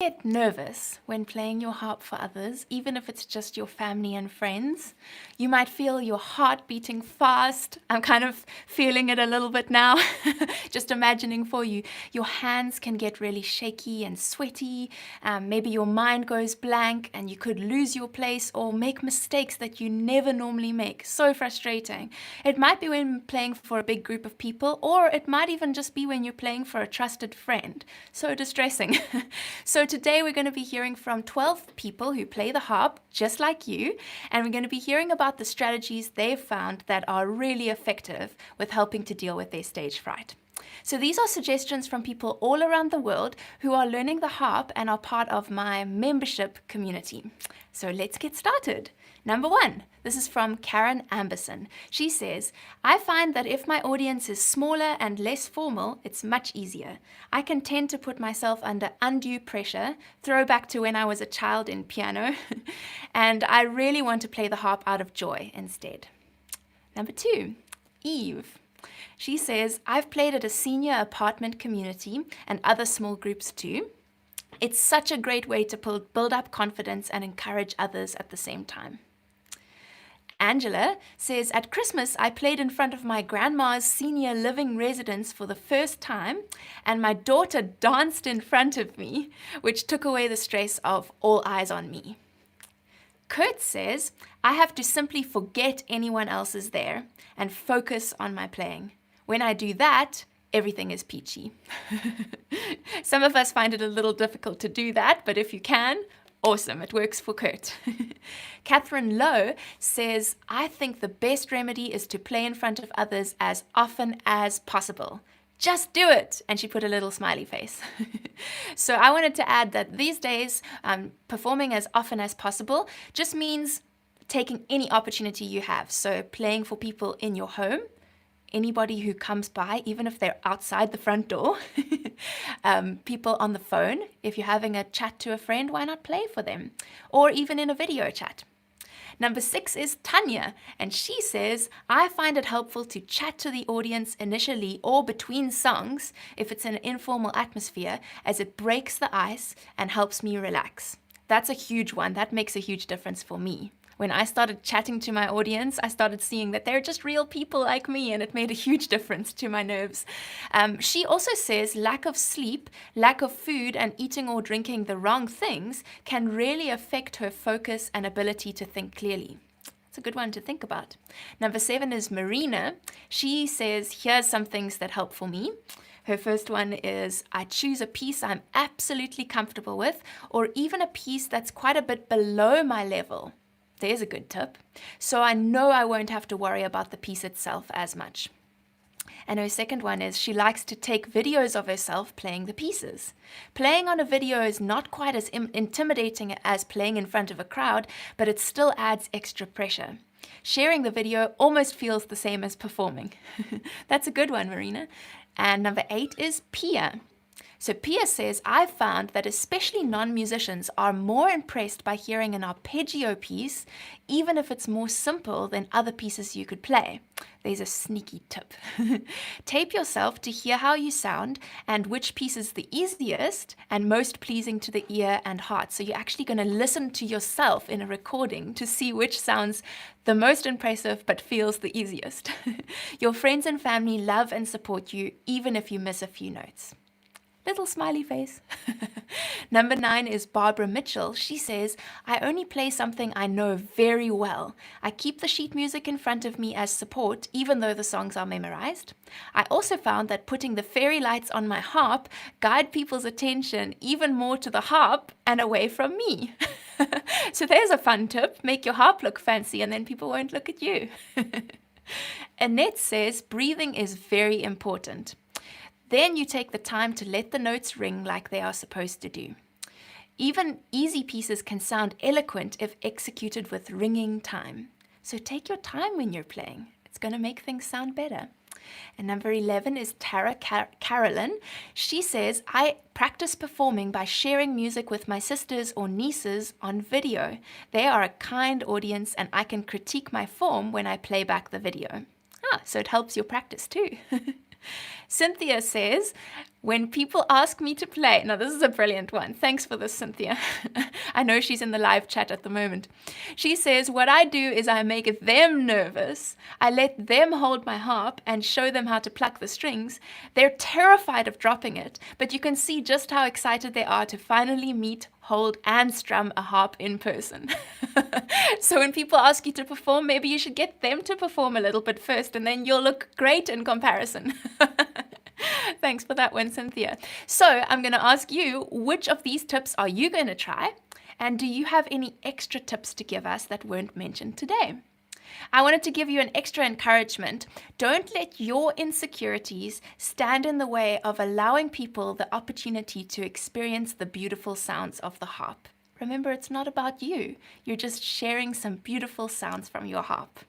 Get nervous when playing your harp for others, even if it's just your family and friends. You might feel your heart beating fast. I'm kind of feeling it a little bit now, just imagining for you. Your hands can get really shaky and sweaty. Maybe your mind goes blank and you could lose your place or make mistakes that you never normally make. So frustrating. It might be when playing for a big group of people, or it might even just be when you're playing for a trusted friend. So distressing. So today we're going to be hearing from 12 people who play the harp just like you, and we're going to be hearing about the strategies they've found that are really effective with helping to deal with their stage fright. So these are suggestions from people all around the world who are learning the harp and are part of my membership community. So let's get started. Number 1, this is from Karen Amberson. She says, I find that if my audience is smaller and less formal, it's much easier. I can tend to put myself under undue pressure, throwback to when I was a child in piano, and I really want to play the harp out of joy instead. Number 2, Eve. She says, I've played at a senior apartment community and other small groups too. It's such a great way to build up confidence and encourage others at the same time. Angela says, at Christmas, I played in front of my grandma's senior living residence for the first time, and my daughter danced in front of me, which took away the stress of all eyes on me. Kurt says, I have to simply forget anyone else is there and focus on my playing. When I do that, everything is peachy. Some of us find it a little difficult to do that, but if you can, awesome, it works for Kurt. Catherine Lowe says, I think the best remedy is to play in front of others as often as possible. Just do it! And she put a little smiley face. So I wanted to add that these days, performing as often as possible just means taking any opportunity you have. So playing for people in your home, anybody who comes by, even if they're outside the front door, people on the phone. If you're having a chat to a friend, why not play for them? Or even in a video chat. Number 6 is Tanya, and she says, I find it helpful to chat to the audience initially or between songs if it's an informal atmosphere, as it breaks the ice and helps me relax. That's a huge one. That makes a huge difference for me. When I started chatting to my audience, I started seeing that they're just real people like me, and it made a huge difference to my nerves. She also says lack of sleep, lack of food, and eating or drinking the wrong things can really affect her focus and ability to think clearly. It's a good one to think about. Number 7 is Marina. She says, here's some things that help for me. Her first one is, I choose a piece I'm absolutely comfortable with, or even a piece that's quite a bit below my level. There's a good tip. So I know I won't have to worry about the piece itself as much. And her second one is she likes to take videos of herself playing the pieces. Playing on a video is not quite as intimidating as playing in front of a crowd, but it still adds extra pressure. Sharing the video almost feels the same as performing. That's a good one, Marina. And number 8 is Pia. So Pia says, I've found that especially non-musicians are more impressed by hearing an arpeggio piece, even if it's more simple than other pieces you could play. There's a sneaky tip. Tape yourself to hear how you sound and which piece is the easiest and most pleasing to the ear and heart. So you're actually going to listen to yourself in a recording to see which sounds the most impressive but feels the easiest. Your friends and family love and support you, even if you miss a few notes. Little smiley face. Number 9 is Barbara Mitchell. She says, I only play something I know very well. I keep the sheet music in front of me as support, even though the songs are memorized. I also found that putting the fairy lights on my harp guide people's attention even more to the harp and away from me. So there's a fun tip. Make your harp look fancy and then people won't look at you. Annette says, breathing is very important. Then you take the time to let the notes ring like they are supposed to do. Even easy pieces can sound eloquent if executed with ringing time. So take your time when you're playing. It's going to make things sound better. And number 11 is Tara Carolyn. She says, I practice performing by sharing music with my sisters or nieces on video. They are a kind audience and I can critique my form when I play back the video. So it helps your practice too. Cynthia says, When people ask me to play, now this is a brilliant one. Thanks for this, Cynthia. I know she's in the live chat at the moment. She says, what I do is I make them nervous. I let them hold my harp and show them how to pluck the strings. They're terrified of dropping it, but you can see just how excited they are to finally meet, hold, and strum a harp in person. So when people ask you to perform, maybe you should get them to perform a little bit first, and then you'll look great in comparison. Thanks for that one, Cynthia. So I'm going to ask you, which of these tips are you going to try? And do you have any extra tips to give us that weren't mentioned today? I wanted to give you an extra encouragement. Don't let your insecurities stand in the way of allowing people the opportunity to experience the beautiful sounds of the harp. Remember, it's not about you. You're just sharing some beautiful sounds from your harp.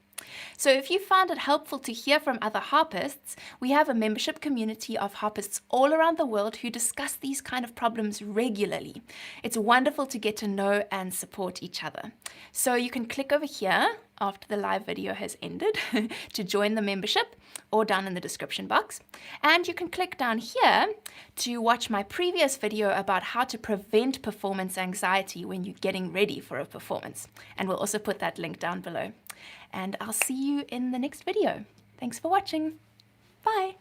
So if you found it helpful to hear from other harpists, we have a membership community of harpists all around the world who discuss these kind of problems regularly. It's wonderful to get to know and support each other. So you can click over here after the live video has ended to join the membership, or down in the description box. And you can click down here to watch my previous video about how to prevent performance anxiety when you're getting ready for a performance. And we'll also put that link down below. And I'll see you in the next video. Thanks for watching. Bye.